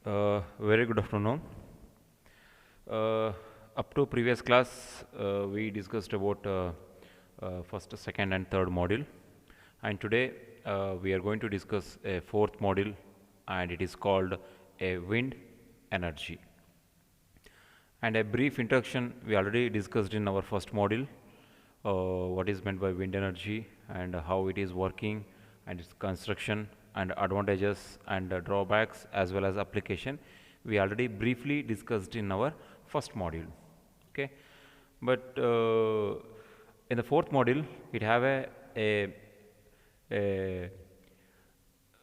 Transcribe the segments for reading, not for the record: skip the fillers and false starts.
Very good afternoon. Uh, Up to previous class, we discussed about first, second, and third module, and today we are going to discuss a fourth module, and it is called a wind energy. And a brief introduction we already discussed in our first module. What is meant by wind energy and how it is working and its construction and advantages and drawbacks as well as application. We already briefly discussed in our first module. Okay, but in the fourth module, it have a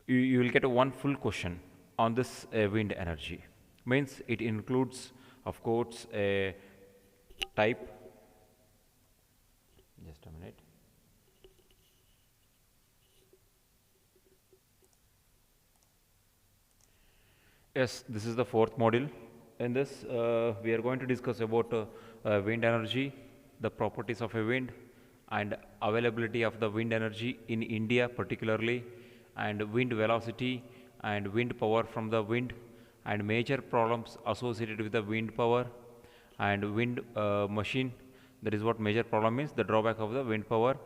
you will get a one full question on this wind energy. Means it includes, of course, a type. Just a minute. Yes, this is the fourth module. In this, we are going to discuss about wind energy, the properties of a wind, and availability of the wind energy in India particularly, and wind velocity and wind power from the wind, and major problems associated with the wind power and wind machine. That is what major problem is, the drawback of the wind power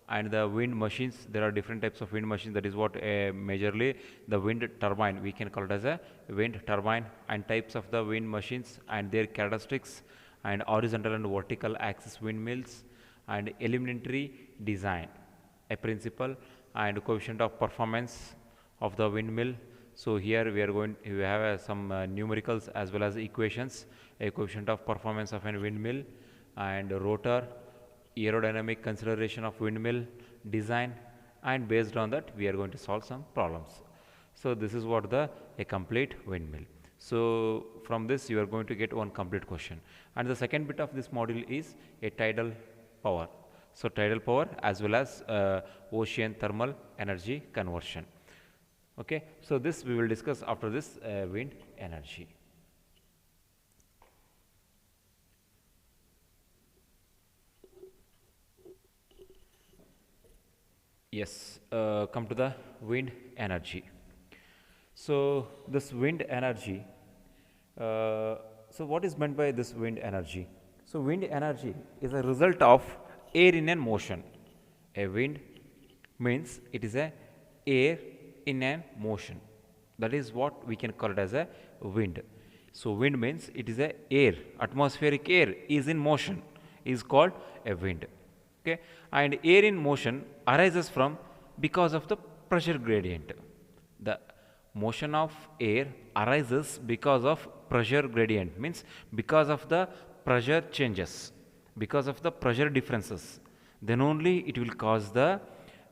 and the wind machines. There are different types of wind machines. That is what majorly the wind turbine, we can call it as a wind turbine, and types of the wind machines and their characteristics, and horizontal and vertical axis windmills, and elementary design, a principle and coefficient of performance of the windmill. So here we have some numericals as well as equations, a coefficient of performance of a windmill and rotor, aerodynamic consideration of windmill design, and based on that we are going to solve some problems. So this is what a complete windmill. So from this you are going to get one complete question, and the second bit of this module is a tidal power. So tidal power as well as ocean thermal energy conversion. Okay, so this we will discuss after this wind energy. Yes, come to the wind energy. So this wind energy, so what is meant by this wind energy? So wind energy is a result of air in a motion. A wind means it is a air in a motion. That is what we can call it as a wind. So wind means it is a air, atmospheric air is in motion, is called a wind. Okay, and air in motion arises from because of the pressure gradient. The motion of air arises because of pressure gradient, means because of the pressure changes, because of the pressure differences, then only it will cause the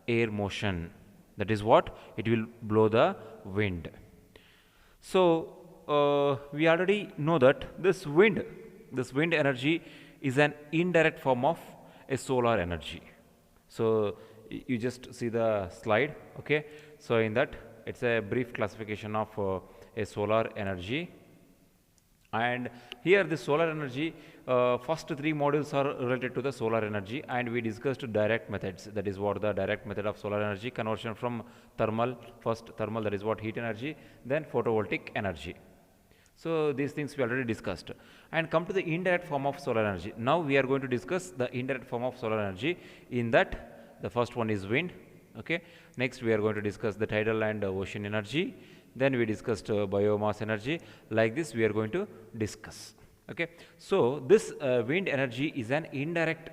air motion. That is what it will blow the wind. So we already know that this wind energy is an indirect form of a solar energy. So you just see the slide. Okay, so in that it's a brief classification of a solar energy, and here the solar energy, first three modules are related to the solar energy, and we discussed direct methods. That is what the direct method of solar energy conversion from thermal, first thermal, that is what heat energy, then photovoltaic energy. So these things we already discussed, and come to the indirect form of solar energy. Now we are going to discuss the indirect form of solar energy. In that, the first one is wind. Okay, next we are going to discuss the tidal and ocean energy. Then we discussed biomass energy. Like this we are going to discuss. Okay, so this wind energy is an indirect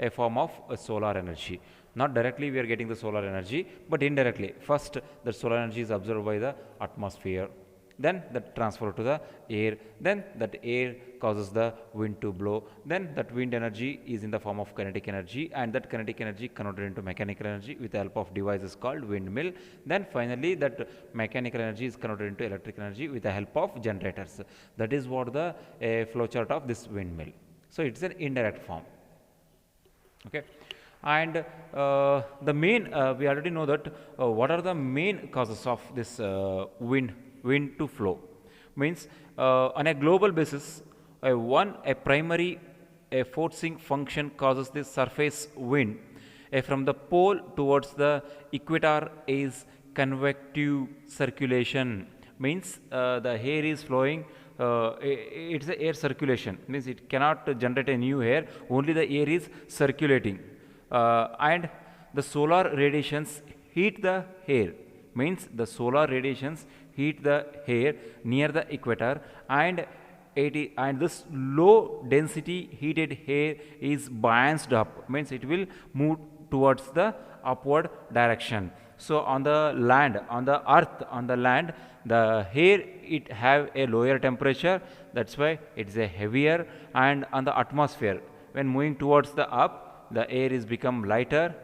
a form of solar energy. Not directly we are getting the solar energy, but indirectly. First, the solar energy is absorbed by the atmosphere, then that transfer to the air, then that air causes the wind to blow, then that wind energy is in the form of kinetic energy, and that kinetic energy converted into mechanical energy with the help of devices called windmill. Then finally that mechanical energy is converted into electrical energy with the help of generators. That is what the flow chart of this windmill. So it's an indirect form. Okay, and the main we already know that what are the main causes of this wind to flow. Means on a global basis, a primary a forcing function causes this surface wind from the pole towards the equator is convective circulation, means the air is flowing, it's the air circulation, means it cannot generate a new air, only the air is circulating, and the solar radiations heat the air, means the solar radiations heat the air near the equator, and and this low density heated air is balanced up, means it will move towards the upward direction. So on the land, on the earth, on the land, the air it have a lower temperature, that's why it is a heavier, and on the atmosphere when moving towards the up, the air is become lighter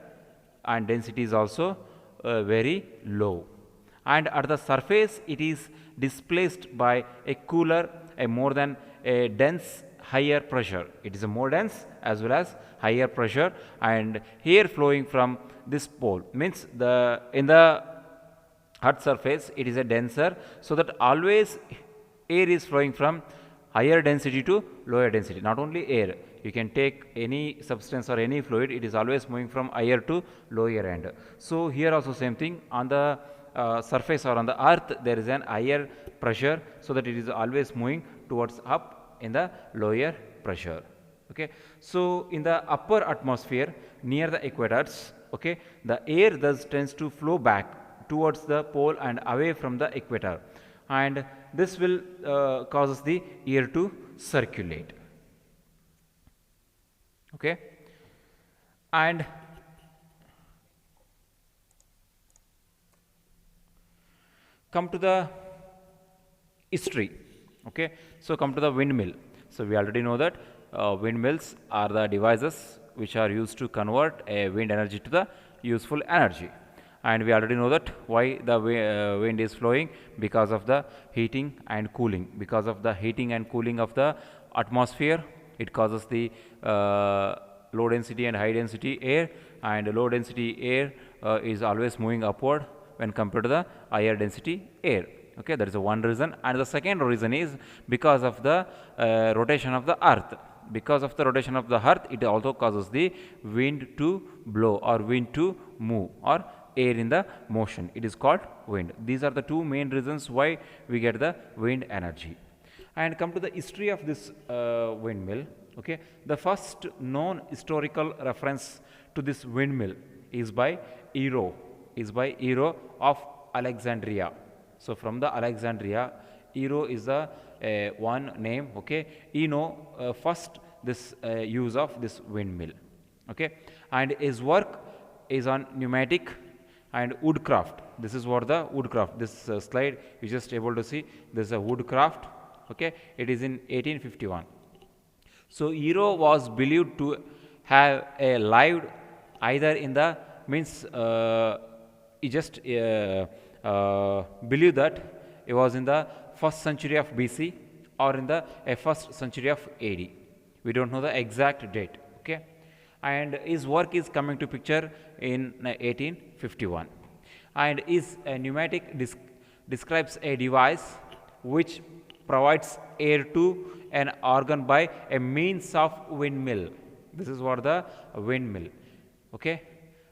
and density is also very low, and at the surface it is displaced by a cooler, a more than a dense higher pressure, it is a more dense as well as higher pressure, and air flowing from this pole, means the in the earth surface it is a denser, so that always air is flowing from higher density to lower density, not only air, you can take any substance or any fluid, it is always moving from higher to lower end. So here also same thing, on the surface or on the earth there is an higher pressure, so that it is always moving towards up in the lower pressure. Okay, so in the upper atmosphere near the equators, okay, the air thus tends to flow back towards the pole and away from the equator, and this will causes the air to circulate. Okay, and come to the history. Okay, so come to the windmill. So we already know that windmills are the devices which are used to convert a wind energy to the useful energy, and we already know that why the wind is flowing, because of the heating and cooling, because of the heating and cooling of the atmosphere, it causes the low density and high density air, and low density air is always moving upward when compared to the higher density air. Okay, that is the one reason, and the second reason is because of the rotation of the earth. Because of the rotation of the earth, it also causes the wind to blow or wind to move or air in the motion, it is called wind. These are the two main reasons why we get the wind energy. And come to the history of this windmill. Okay, the first known historical reference to this windmill is by Ero of Alexandria. So from the Alexandria, Ero is the one name. Okay, he know first this use of this windmill. Okay, and his work is on pneumatic and woodcraft. This is what the woodcraft. This slide you just able to see. This is a woodcraft. Okay, it is in 1851. So Ero was believed to have lived either in the means he just believe that it was in the first century of BC or in the first century of AD. We don't know the exact date. Okay, and his work is coming to picture in 1851, and his pneumatic describes a device which provides air to an organ by a means of windmill. This is what the windmill. Okay,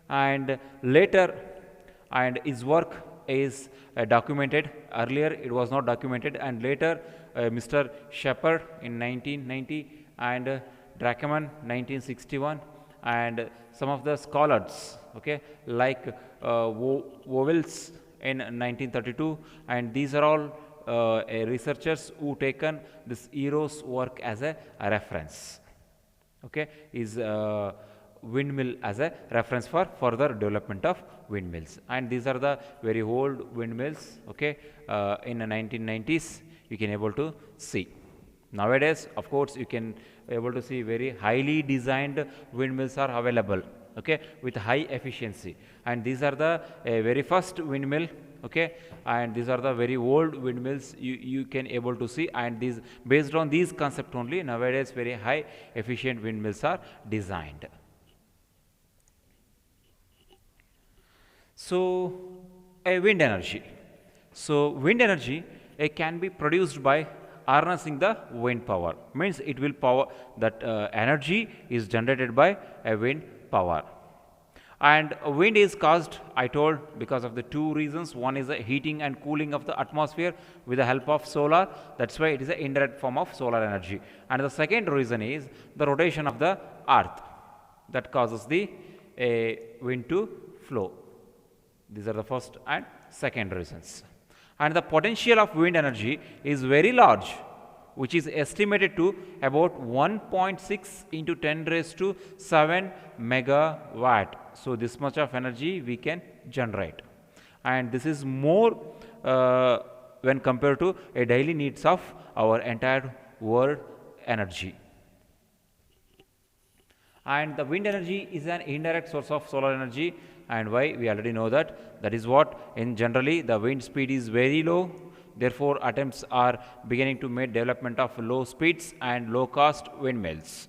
and later, and his work is documented. Earlier it was not documented, and later Mr. Shepherd in 1990 and Drachman 1961, and some of the scholars, okay, like Wovels in 1932, and these are all researchers who taken this Ero's work as a reference. Okay, is windmill as a reference for further development of windmills, and these are the very old windmills. Okay, in the 1990s you can able to see. Nowadays, of course, you can able to see very highly designed windmills are available. Okay, with high efficiency, and these are the very first windmill. Okay, and these are the very old windmills you can able to see, and these based on these concept only nowadays very high efficient windmills are designed. So wind energy. So wind energy can be produced by harnessing the wind power, means it will power that energy is generated by a wind power. And wind is caused, I told, because of the two reasons. One is the heating and cooling of the atmosphere with the help of solar. That's why it is an indirect form of solar energy. And the second reason is the rotation of the earth that causes the wind to flow. These are the first and second reasons. And the potential of wind energy is very large, which is estimated to about 1.6 into 10 raised to 7 megawatt. So this much of energy we can generate, and this is more when compared to a daily needs of our entire world energy. And the wind energy is an indirect source of solar energy. And why? We already know that. That is what, in generally the wind speed is very low. Therefore, attempts are beginning to make development of low speeds and low cost windmills,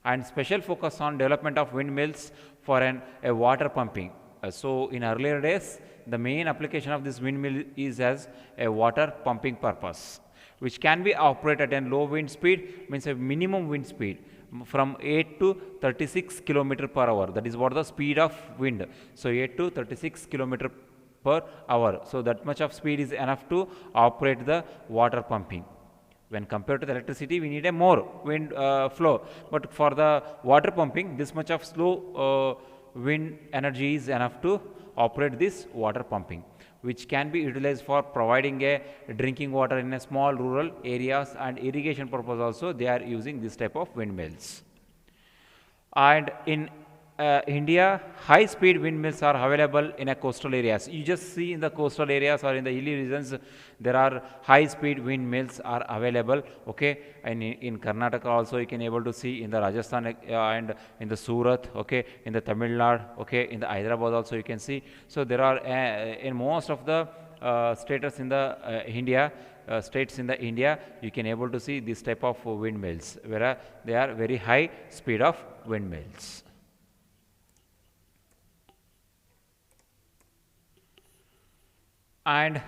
and special focus on development of windmills for a water pumping. So in earlier days, the main application of this windmill is as a water pumping purpose, which can be operated at a low wind speed, means a minimum wind speed from 8 to 36 kilometer per hour. That is what the speed of wind. So 8 to 36 kilometer per hour. So that much of speed is enough to operate the water pumping. When compared to the electricity, we need a more wind flow. But for the water pumping, this much of slow wind energy is enough to operate this water pumping, which can be utilized for providing a drinking water in a small rural areas, and irrigation purpose also they are using this type of windmills. And in India, high speed windmills are available in a coastal areas. You just see in the coastal areas or in the hilly regions, there are high speed windmills are available. Okay, and in Karnataka also you can able to see, in the Rajasthan and in the Surat, okay, in the Tamil Nadu, okay, in the Hyderabad also you can see. So there are in most of the states in the states in the India, you can able to see this type of windmills, where they are very high speed of windmills. And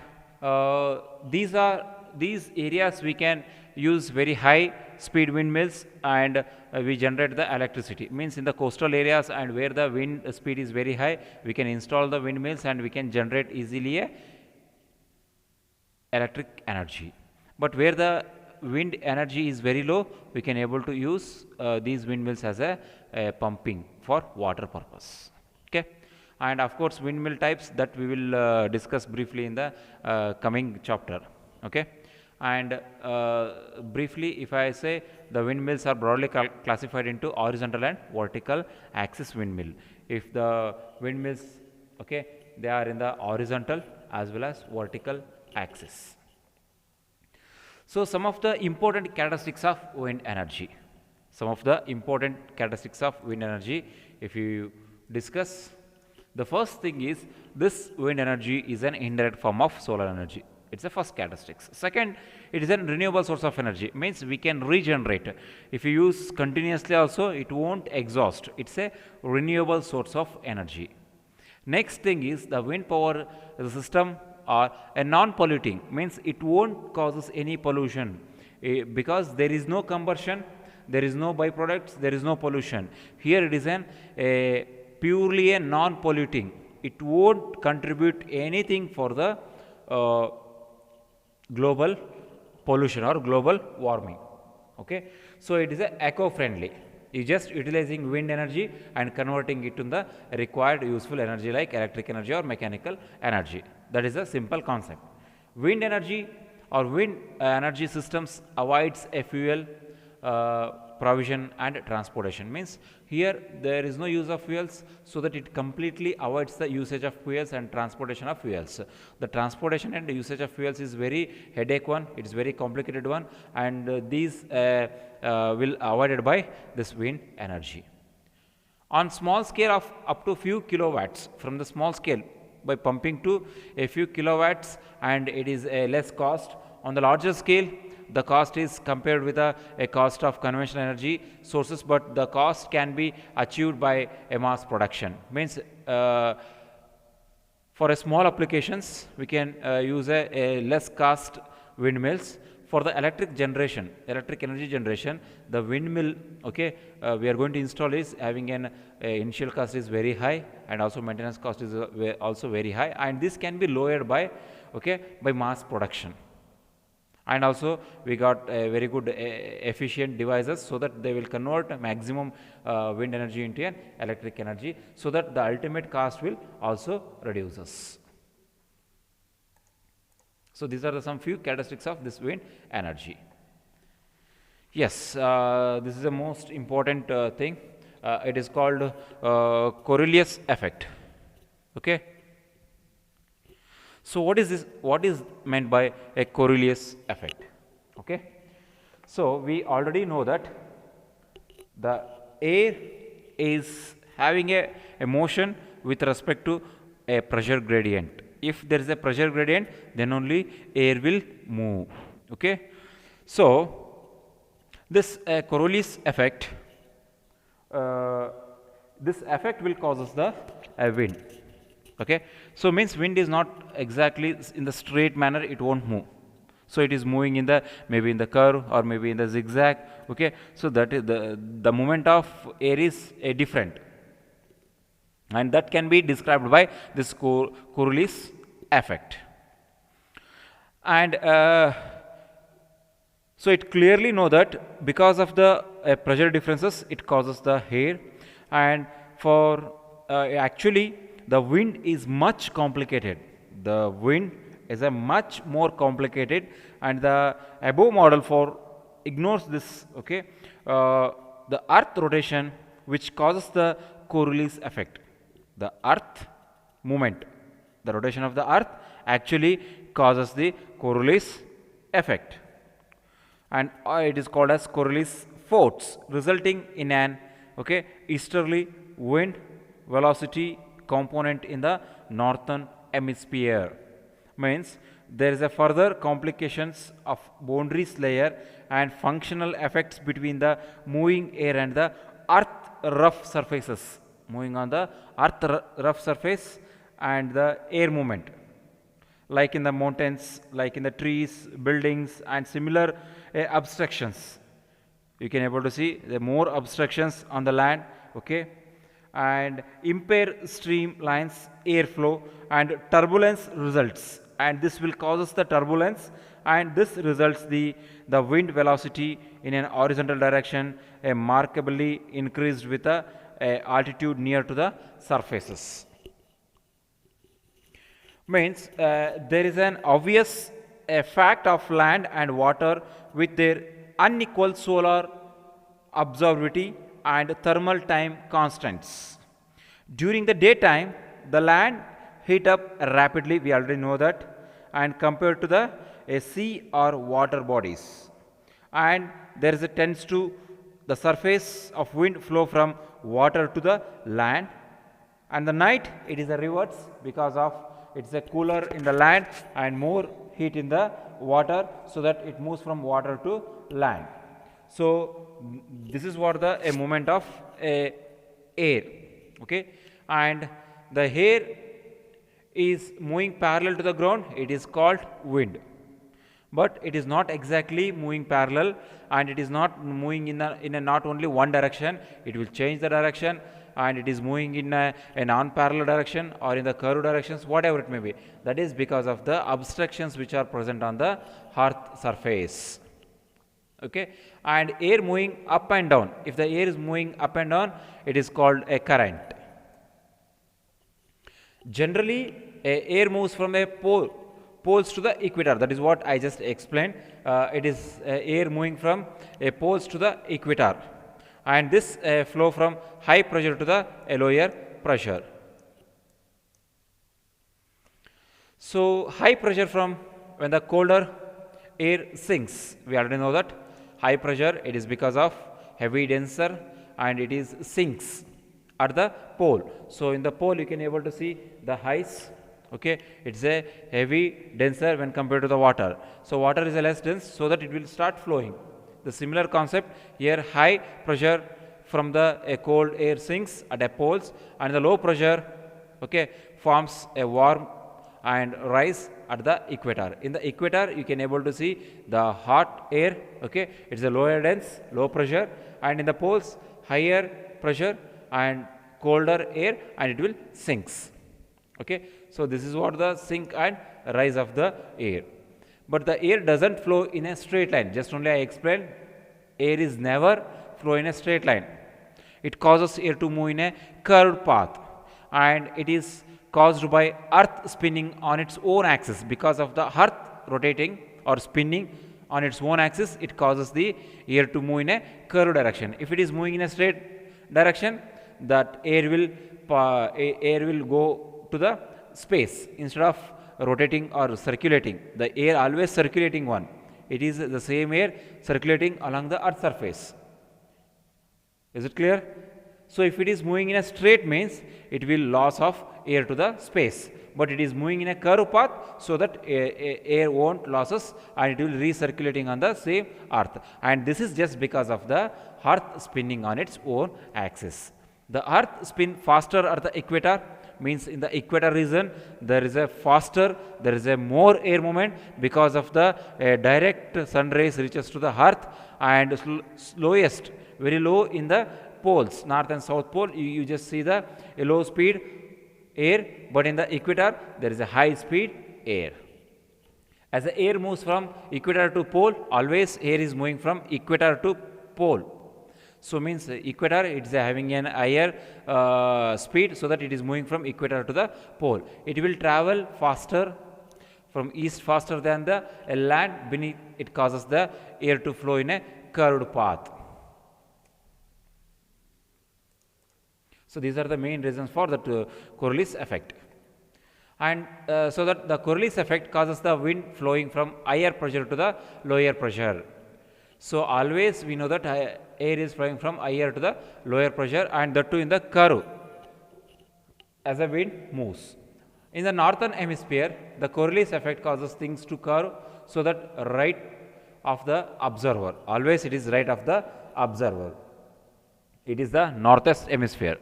these areas we can use very high speed windmills, and we generate the electricity. Means in the coastal areas and where the wind speed is very high, we can install the windmills and we can generate easily a electric energy. But where the wind energy is very low, we can able to use these windmills as a pumping for water purpose. Okay. And of course, windmill types that we will discuss briefly in the coming chapter. Okay. And briefly, if I say, the windmills are broadly classified into horizontal and vertical axis windmill. If the windmills, okay, they are in the horizontal as well as vertical axis. So some of the important characteristics of wind energy. Some of the important characteristics of wind energy, if you discuss, the first thing is, this wind energy is an indirect form of solar energy. It's the first characteristics. Second, it is a renewable source of energy. Means we can regenerate. If you use continuously also, it won't exhaust. It's a renewable source of energy. Next thing is, the wind power the system are a non-polluting. Means it won't causes any pollution, because there is no combustion, there is no byproducts, there is no pollution. Here it is purely a non-polluting. It won't contribute anything for the global pollution or global warming. Okay, so it is eco-friendly. You just utilizing wind energy and converting it to the required useful energy like electric energy or mechanical energy. That is a simple concept. Wind energy or wind energy systems avoids a fuel provision and transportation. Means here there is no use of fuels, so that it completely avoids the usage of fuels and transportation of fuels. The transportation and the usage of fuels is very headache one, it is very complicated one, and these will avoided by this wind energy. On small scale of up to few kilowatts, from the small scale by pumping to a few kilowatts, and it is a less cost. On the larger scale, the cost is compared with a cost of conventional energy sources, but the cost can be achieved by a mass production. Means for a small applications, we can use a less cost windmills. for the electric energy generation, the windmill, okay, we are going to install is having an initial cost is very high, and also maintenance cost is also very high, and this can be lowered by, okay, by mass production. And also we got very good efficient devices, so that they will convert maximum wind energy into an electric energy, so that the ultimate cost will also reduces. So these are some few characteristics of this wind energy. Yes, this is the most important thing. It is called Coriolis effect. Okay. So what is this? What is meant by a Coriolis effect? Okay. So we already know that the air is having a motion with respect to a pressure gradient. If there is a pressure gradient, then only air will move. Okay. So this Coriolis effect, this effect will causes the wind. Okay. So means wind is not exactly in the straight manner, it won't move. So it is moving in the, maybe in the curve or maybe in the zigzag. Okay. So that is the movement of air is different, and that can be described by this Coriolis effect. And so it clearly know that because of the pressure differences, it causes the air. And for actually the wind is much complicated. The wind is a much more complicated, and the above model for ignores this. Okay, the earth rotation which causes the Coriolis effect. The earth movement, the rotation of the earth actually causes the Coriolis effect, and it is called as Coriolis force, resulting in an, okay, easterly wind velocity component in the northern hemisphere. Means there is a further complications of boundaries layer and functional effects between the moving air and the earth rough surfaces, moving on the earth rough surface and the air movement, like in the mountains, like in the trees, buildings, and similar obstructions. You can able to see the more obstructions on the land. Okay. And impair streamlines airflow, and turbulence results, and this will causes the turbulence, and this results the wind velocity in an horizontal direction markedly increased with the altitude near to the surfaces. Means there is an obvious fact of land and water with their unequal solar absorptivity and thermal time constants. During the daytime, the land heat up rapidly, we already know that, and compared to the sea or water bodies, and there is a tends to the surface of wind flow from water to the land, and the night it is a reverse, because of it's a cooler in the land and more heat in the water, so that it moves from water to land. So this is what the a movement of air. Okay. And the air is moving parallel to the ground, it is called wind, but it is not exactly moving parallel, and it is not moving in a not only one direction, it will change the direction, and it is moving in a non-parallel direction or in the curved directions, whatever it may be. That is because of the obstructions which are present on the earth surface. Okay. And air moving up and down, if the air is moving up and down, it is called a current. Generally air moves from a poles to the equator, that is what I just explained. It is air moving from a poles to the equator, and this flow from high pressure to the lower pressure. So high pressure from when the colder air sinks, we already know that high pressure, it is because of heavy denser, and it is sinks at the pole. So in the pole you can able to see the ice. Okay, it's a heavy denser when compared to the water. So water is a less dense, so that it will start flowing. The similar concept here, high pressure from the cold air sinks at a poles, and the low pressure, okay, forms a warm and rise at the equator. In the equator, you can able to see the hot air, okay, it's a lower dense, low pressure, and in the poles, higher pressure and colder air, and it will sinks. Okay, so this is what the sink and rise of the air. But the air doesn't flow in a straight line. Just only I explained, air is never flow in a straight line. It causes air to move in a curved path, and it is caused by earth spinning on its own axis. Because of the earth rotating or spinning on its own axis, it causes the air to move in a curved direction. If it is moving in a straight direction, that air will go to the space instead of rotating or circulating. The air always circulating one. It is the same air circulating along the earth surface. Is it clear? So if it is moving in a straight means it will loss of air to the space, but it is moving in a curved path, so that air won't losses and it will recirculating on the same earth. And this is just because of the earth spinning on its own axis. The earth spin faster at the equator, means in the equator region there is a more air movement because of the direct sun rays reaches to the earth, and slowest, very low in the poles, north and south pole, you just see the low speed air, but in the equator there is a high speed air. As the air moves from equator to pole, always air is moving from equator to pole. So means equator, it is having an higher speed, so that it is moving from equator to the pole. It will travel faster from east, faster than the land beneath. It causes the air to flow in a curved path. So these are the main reasons for that Coriolis effect. And so that the Coriolis effect causes the wind flowing from higher pressure to the lower pressure. So always we know that air is flowing from higher to the lower pressure, and that too in the curve as the wind moves. In the northern hemisphere, the Coriolis effect causes things to curve, so that right of the observer, always it is right of the observer. It is the northeast hemisphere.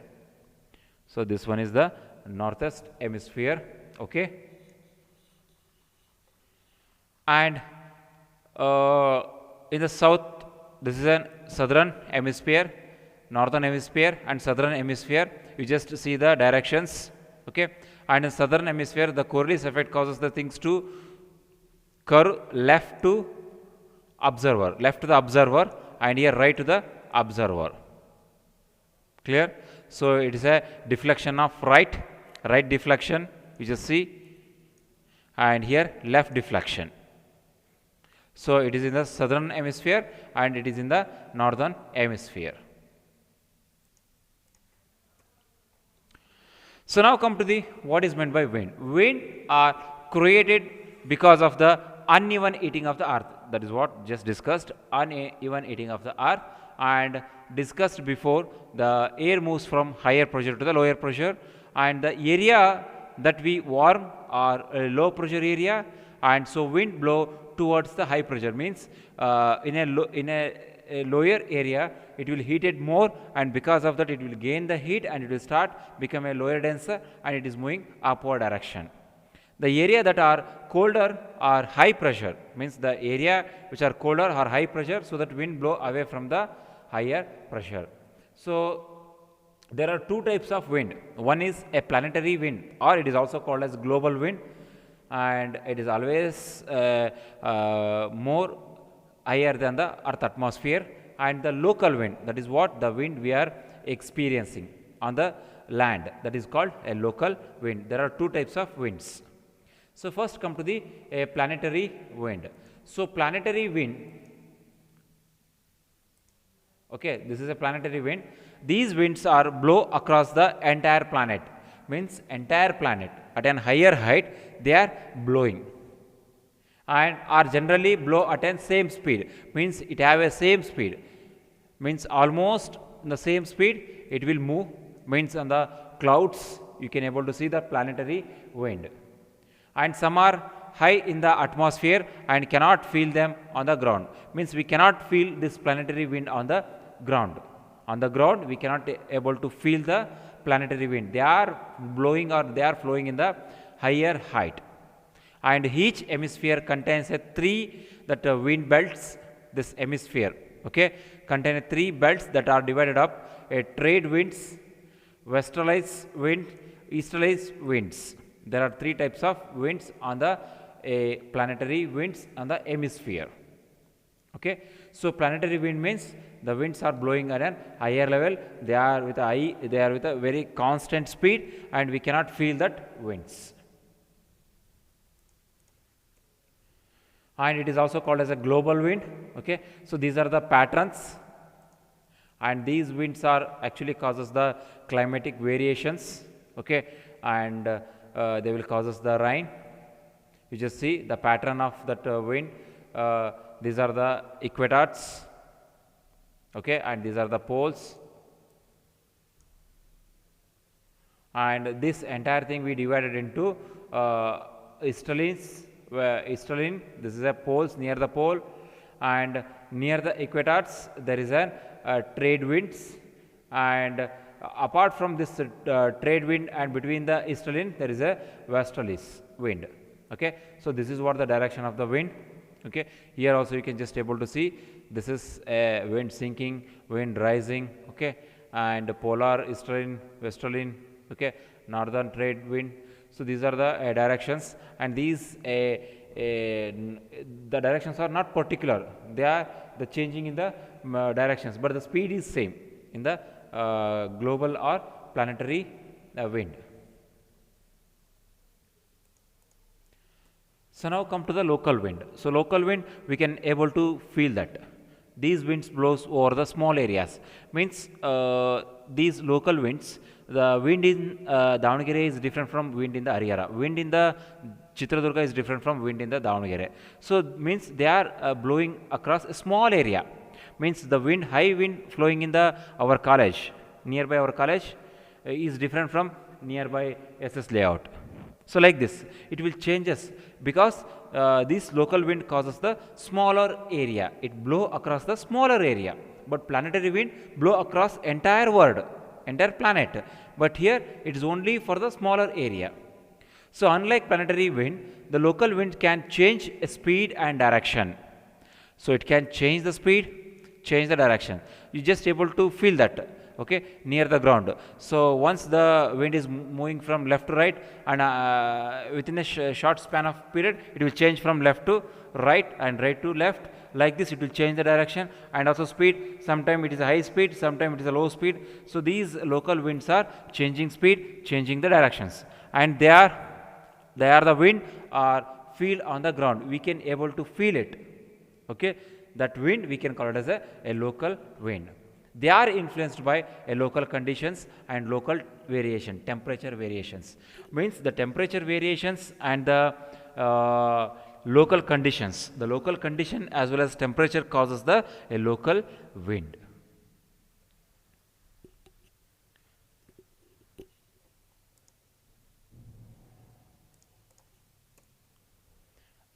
So this one is the northeast hemisphere, okay. And in the south, this is a southern hemisphere, northern hemisphere and southern hemisphere. You just see the directions, okay. And in southern hemisphere, the Coriolis effect causes the things to curve left to observer, left to the observer, and here right to the observer. Clear? So it is a deflection of right deflection, you just see, and here left deflection. So it is in the southern hemisphere and it is in the northern hemisphere. So now come to the what is meant by wind. Wind are created because of the uneven heating of the earth. That is what just discussed, uneven heating of the earth, and discussed before, the air moves from higher pressure to the lower pressure, and the area that we warm are a low pressure area, and so wind blow towards the high pressure, means in a lower area it will heat it more, and because of that it will gain the heat and it will start become a lower denser, and it is moving upward direction. The area that are colder are high pressure, means the area which are colder are high pressure, so that wind blow away from the higher pressure. So there are two types of wind. One is a planetary wind, or it is also called as global wind, and it is always more higher than the earth atmosphere. And the local wind, that is what the wind we are experiencing on the land, that is called a local wind. There are two types of winds. So first come to the planetary wind. So planetary wind, okay, this is a planetary wind. These winds are blow across the entire planet, means entire planet at an higher height they are blowing, and are generally blow at an same speed, means it have a same speed, means almost the same speed it will move, means on the clouds you can able to see the planetary wind. And some are high in the atmosphere and cannot feel them on the ground, means we cannot feel this planetary wind on the ground. On the ground we cannot able to feel the planetary wind. They are blowing or they are flowing in the higher height. and each hemisphere contains a three that wind belts. This hemisphere, okay, contain three belts that are divided up a trade winds, westerlies wind, easterlies winds. There are three types of winds on the planetary winds on the hemisphere. Okay, so planetary wind means the winds are blowing at a higher level. They are with a very constant speed, and we cannot feel that winds. And it is also called as a global wind. Okay, so these are the patterns, and these winds are actually causes the climatic variations. Okay, and they will cause us the rain. You just see the pattern of that wind. These are the equators, okay, and these are the poles, and this entire thing we divided into easterlies. Easterline, this is a poles near the pole, and near the equators there is a trade winds, and apart from this trade wind and between the easterline there is a westerlies wind. Okay, so this is what the direction of the wind. Okay, here also you can just able to see this is a wind sinking, wind rising. Okay, and polar, easterline, westerline, okay, northern trade wind. So these are the directions, and these the directions are not particular. They are the changing in the directions, but the speed is same in the global or planetary wind. So now come to the local wind. So local wind, we can able to feel that these winds blows over the small areas. Means these local winds, the wind in Davangere is different from wind in the Haryana. Wind in the Chitradurga is different from wind in the Davangere. So means they are blowing across a small area. Means the wind, high wind flowing in the our college, nearby our college, is different from nearby SS layout. So like this, it will changes because this local wind causes the smaller area. It blow across the smaller area, but planetary wind blow across entire world, entire planet. But here it is only for the smaller area. So unlike planetary wind, the local wind can change speed and direction. So it can change the speed, change the direction. You just able to feel that, okay, near the ground. So once the wind is moving from left to right, and within a short span of period, it will change from left to right and right to left. Like this, it will change the direction and also speed. Sometimes it is a high speed, sometimes it is a low speed. So these local winds are changing speed, changing the directions, and they are the wind are feel on the ground. We can able to feel it. Okay, that wind we can call it as a local wind. They are influenced by a local conditions and local variation, temperature variations. Means the temperature variations and the local conditions. The local condition as well as temperature causes a local wind.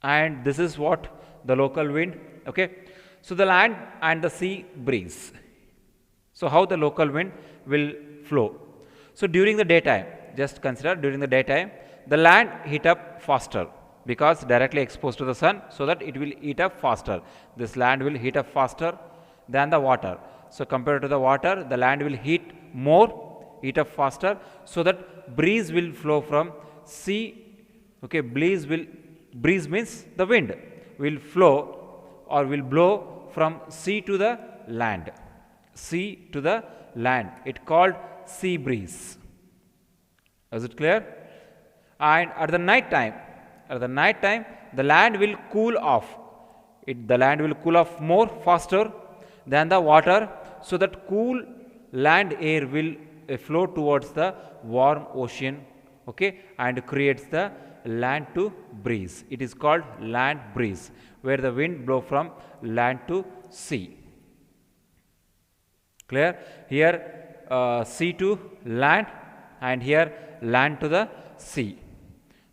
And this is what the local wind. Okay, so the land and the sea breeze. So how the local wind will flow? So during the daytime, just consider during the daytime, the land heat up faster because directly exposed to the sun, so that it will heat up faster. This land will heat up faster than the water. So compared to the water, the land will heat more, heat up faster, so that breeze will flow from sea. Okay, breeze means the wind will flow or will blow from sea to the land. Sea to the land, it called sea breeze. Is it clear? And at the night time, the land will cool off. The land will cool off more faster than the water, so that cool land air will flow towards the warm ocean. Okay, and creates the land to breeze. It is called land breeze, where the wind blow from land to sea. Clear? Here sea to land, and here land to the sea.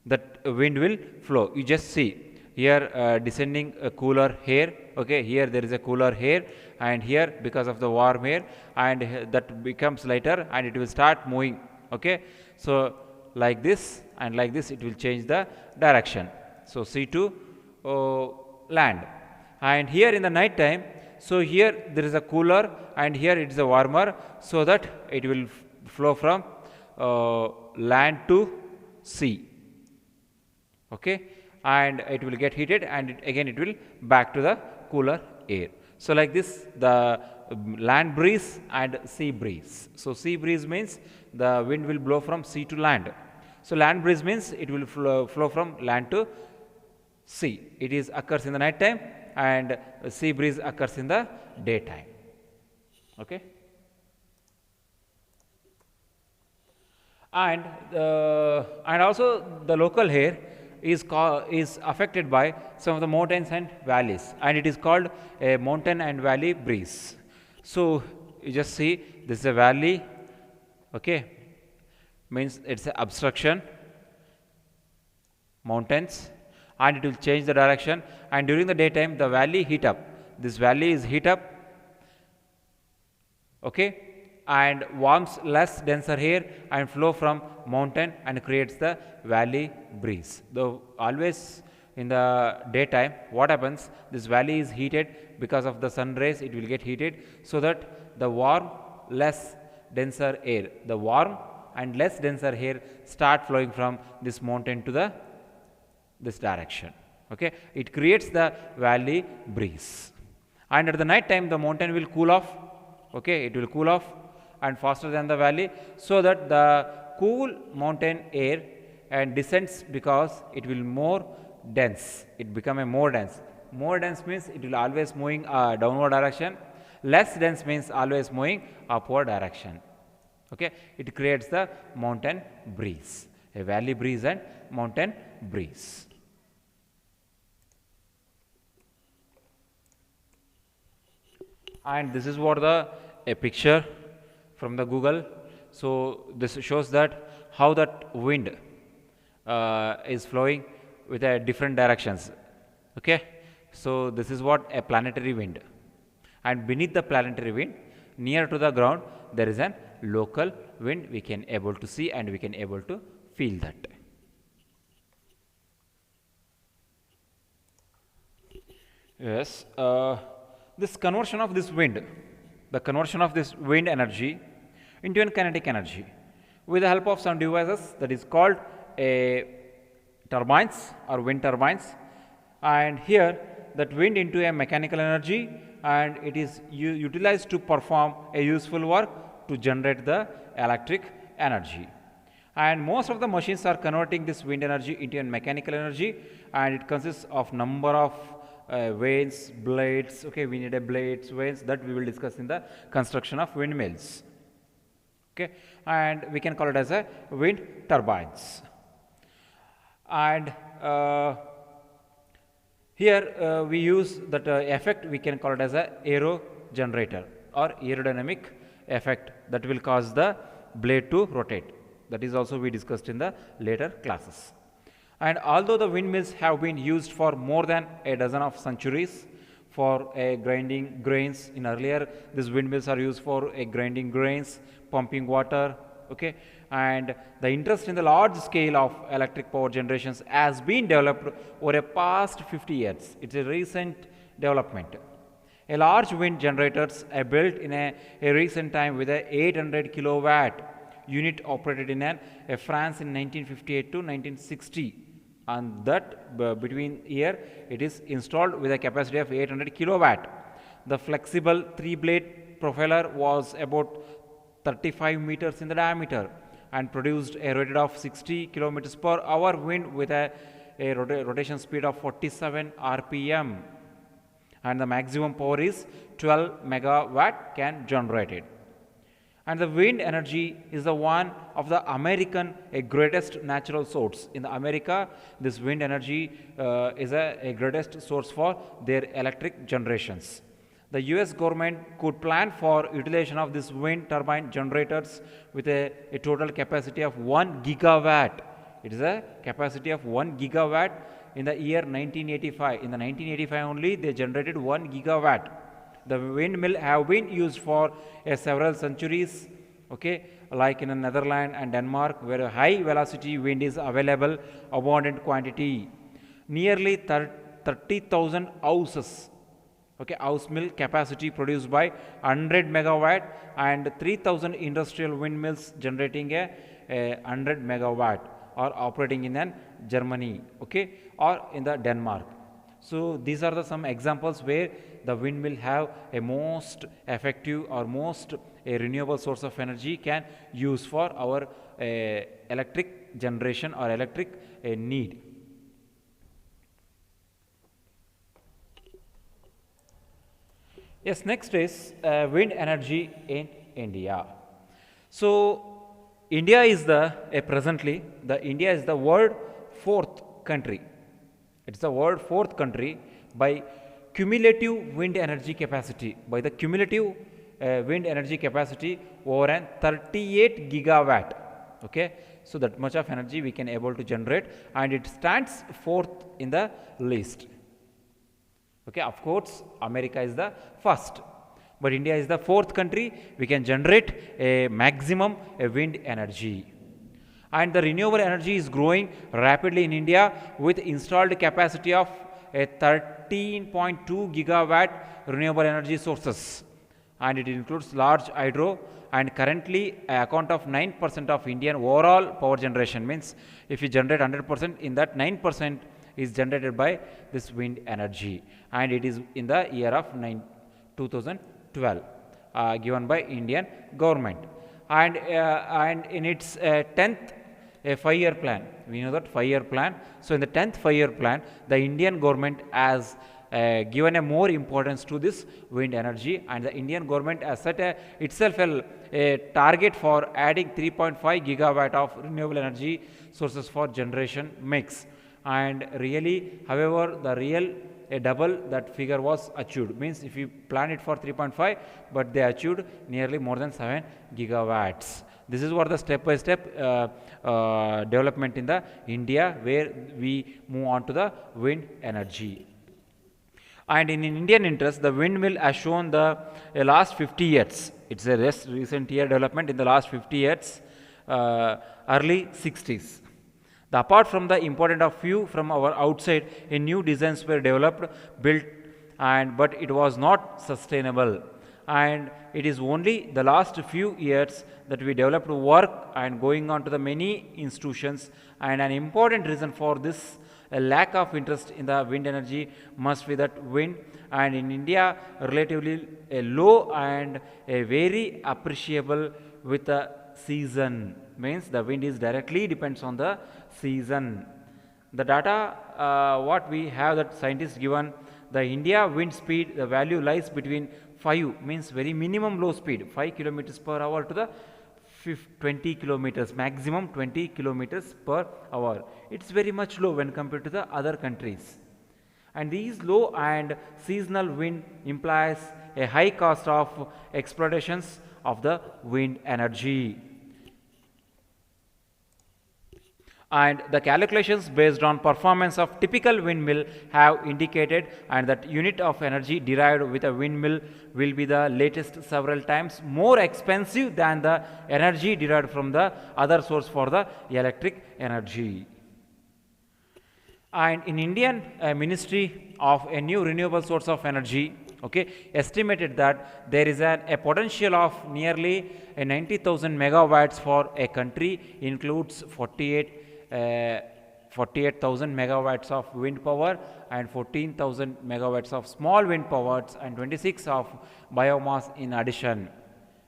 That wind will flow. You just see here descending a cooler air. Okay, here there is a cooler air, and here because of the warm air, and that becomes lighter and it will start moving. Okay, so like this and like this, it will change the direction. So sea to land. And here in the night time, so here there is a cooler and here it is a warmer, so that it will flow from land to sea. Okay, and it will get heated and again it will back to the cooler air. So like this, the land breeze and sea breeze. So sea breeze means the wind will blow from sea to land. So land breeze means it will flow from land to sea. It is occurs in the night time, and sea breeze occurs in the daytime. Okay. And also the local air is affected by some of the mountains and valleys, and it is called a mountain and valley breeze. So you just see, this is a valley, okay, means it's an obstruction, mountains, and it will change the direction, and during the daytime the valley heat up. This valley is heat up, okay, and warms less denser air and flow from mountain and creates the valley breeze. Though always in the daytime, what happens, this valley is heated because of the sun rays, it will get heated, so that the warm less denser air, the warm and less denser air start flowing from this mountain to this direction. Okay, it creates the valley breeze. And at the night time the mountain will cool off, okay, it will cool off and faster than the valley, so that the cool mountain air and descends, because it will more dense, it become a more dense. More dense means it will always moving downward direction, less dense means always moving upward direction. Okay, it creates the mountain breeze, a valley breeze and mountain breeze. And this is what a picture from the Google. So this shows that how that wind is flowing with different directions. Okay, so this is what a planetary wind, and beneath the planetary wind, near to the ground, there is an local wind we can able to see and we can able to feel that. Yes, this conversion of this wind, the conversion of this wind energy into a kinetic energy with the help of some devices that is called a turbines or wind turbines, and here that wind into a mechanical energy, and it is utilized to perform a useful work to generate the electric energy. And most of the machines are converting this wind energy into a mechanical energy, and it consists of number of vanes, blades. Okay, we need a blades, vanes, that we will discuss in the construction of windmills. Okay, and we can call it as a wind turbines. And here we use that effect, we can call it as a aero generator or aerodynamic effect, that will cause the blade to rotate. That is also we discussed in the later classes. And although the windmills have been used for more than a dozen of centuries for grinding grains, in earlier these windmills are used for grinding grains, pumping water, okay, and the interest in the large scale of electric power generations has been developed over a past 50 years. It's a recent development. A large wind generators are built in a recent time with a 800 kilowatt unit operated in France in 1958 to 1960, and that between year it is installed with a capacity of 800 kilowatt. The flexible 3-blade propeller was about 35 meters in the diameter and produced a rate of 60 kilometers per hour wind with a rotation speed of 47 rpm, and the maximum power is 12 megawatt can generate it. And the wind energy is the one of the American greatest natural source. In the America, this wind energy is a greatest source for their electric generations. The US government could plan for utilization of these wind turbine generators with a total capacity of 1 gigawatt. It is a capacity of 1 gigawatt in the year 1985. In the 1985 only, they generated 1 gigawatt. The windmill have been used for several centuries, okay, like in the Netherlands and Denmark, where a high velocity wind is available abundant quantity. nearly 30,000 houses. Okay, house mill capacity produced by 100 megawatt, and 3,000 industrial windmills generating a 100 megawatt or operating in an Germany, okay, or in the Denmark. So these are the some examples where the windmill have a most effective or most a renewable source of energy can use for our electric generation or electric need. Yes, next is wind energy in India. So India is the presently the India is the world fourth country. It's the world fourth country by cumulative wind energy capacity. By the cumulative wind energy capacity over an 38 gigawatt. Okay, so that much of energy we can able to generate, and it stands fourth in the list. Okay, of course, America is the first, but India is the fourth country. We can generate a maximum wind energy, and the renewable energy is growing rapidly in India with installed capacity of a 13.2 gigawatt renewable energy sources, and it includes large hydro, and currently account of 9% of Indian overall power generation. Means if you generate 100%, in that 9% is generated by this wind energy, and it is in the year of 2012 given by Indian government, and in its 10th 5-year plan, we know that 5-year plan. So in the 10th 5-year plan, the Indian government has given a more importance to this wind energy, and the Indian government has set itself a target for adding 3.5 gigawatt of renewable energy sources for generation mix. And really, however, the real a double that figure was achieved. Means if you plan it for 3.5, but they achieved nearly more than 7 gigawatts. This is what the step by step development in the India, where we move on to the wind energy. And in Indian interest, the windmill has shown the last 50 years. It's a recent year development in the last 50 years, early 60s. Apart from the important of few from our outside, a new designs were developed, built, but it was not sustainable. And it is only the last few years that we developed work and going on to the many institutions. And an important reason for this a lack of interest in the wind energy must be that wind, and in India relatively a low and a very appreciable with the season. Means the wind is directly depends on the season. The data what we have that scientists given, the India wind speed, the value lies between 5, means very minimum low speed, 5 kilometers per hour to the 20 kilometers, maximum 20 kilometers per hour. It's very much low when compared to the other countries. And these low and seasonal wind implies a high cost of exploitations of the wind energy. And the calculations based on performance of typical windmill have indicated, and that unit of energy derived with a windmill will be the latest several times more expensive than the energy derived from the other source for the electric energy. And in Indian Ministry of a new renewable source of energy, okay, estimated that there is a potential of nearly 90,000 megawatts for a country, includes 48,000 megawatts of wind power and 14,000 megawatts of small wind powers and 26 of biomass in addition.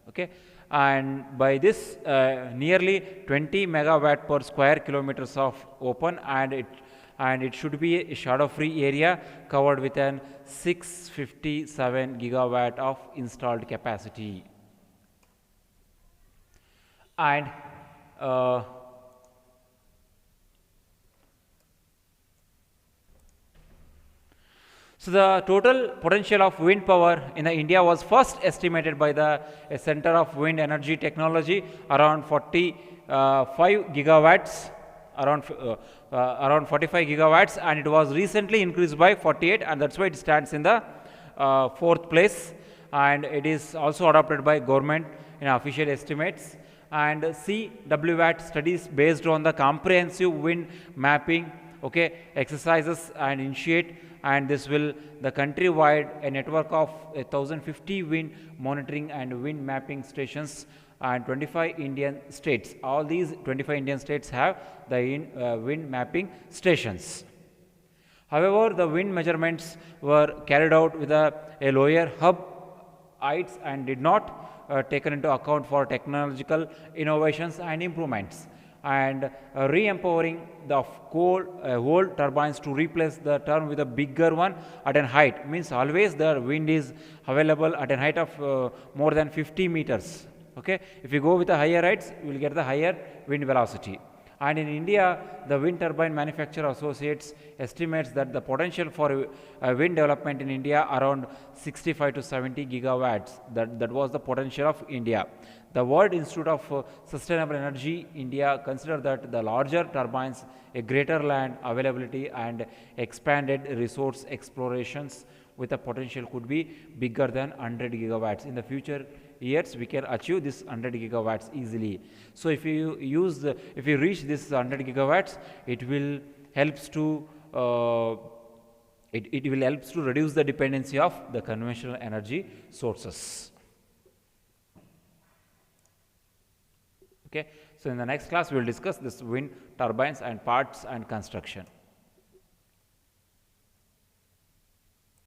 Okay, and by this nearly 20 megawatt per square kilometers of open, and it should be a shadow free area covered with an 657 gigawatt of installed capacity. And so the total potential of wind power in India was first estimated by the Center of Wind Energy Technology around 45 gigawatts, around 45 gigawatts, and it was recently increased by 48, and that's why it stands in the fourth place. And it is also adopted by government in official estimates. And CWWAT studies based on the comprehensive wind mapping okay, exercises and initiate, and this will the countrywide a network of 1050 wind monitoring and wind mapping stations and 25 Indian states. All these 25 Indian states have the wind mapping stations. However, the wind measurements were carried out with a lower hub heights and did not taken into account for technological innovations and improvements, and re-empowering the coal old turbines to replace the turn with a bigger one at a height, means always the wind is available at a height of more than 50 meters. Okay, if you go with the higher heights, you will get the higher wind velocity. And in India, the Wind Turbine Manufacturer Associates estimates that the potential for wind development in India around 65 to 70 gigawatts. That was the potential of India. The World Institute of Sustainable Energy India consider that the larger turbines, a greater land availability and expanded resource explorations with a potential could be bigger than 100 gigawatts. In the future years we can achieve this 100 gigawatts easily. So if you if you reach this 100 gigawatts, it will helps to it will helps to reduce the dependency of the conventional energy sources. Okay, so in the next class we will discuss this wind turbines and parts and construction.